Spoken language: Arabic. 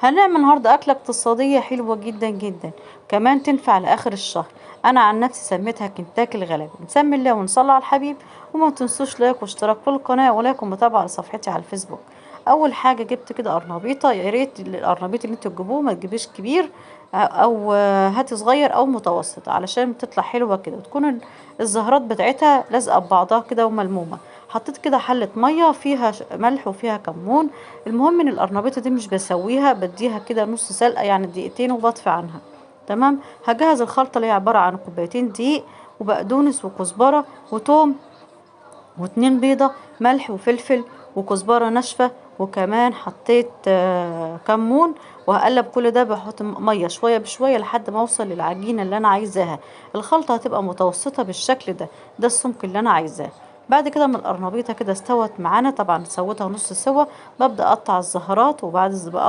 هنعمل النهارده أكلة اقتصادية حلوة جدا جدا، كمان تنفع لآخر الشهر. أنا عن نفسي سميتها كنتاكي الغلابة. نسمي الله ونصلي على الحبيب. وما تنسوش لايك واشتراك في القناة ولايك ومتابعة على صفحتي على الفيسبوك. أول حاجة جبت كده قرنبيطة، يا ريت القرنبيط اللي انتوا تجيبوه ما تجيبوش كبير، أو هاتي صغير أو متوسط علشان بتطلع حلوة كده، وتكون الزهرات بتاعتها لازقة ببعضها كده وملمومة. حطيت كده حلة مية فيها ملح وفيها كمون. المهم ان القرنبيطه دي مش بسويها، بديها كده نص سلقه يعني دقيقتين وبطفي عنها. تمام. هجهز الخلطه اللي هي عباره عن كوبايتين دقيق وبقدونس وكزبره وتوم واتنين بيضه، ملح وفلفل وكزبره ناشفه، وكمان حطيت كمون. وهقلب كل ده، بحط ميه شويه بشويه لحد ما اوصل للعجينه اللي انا عايزاها. الخلطه هتبقى متوسطه بالشكل ده، ده السمك اللي انا عايزاه. بعد كده من القرنبيطه كده استوت معانا، طبعا سويتها نص سوا، ببدأ اقطع الزهرات. وبعد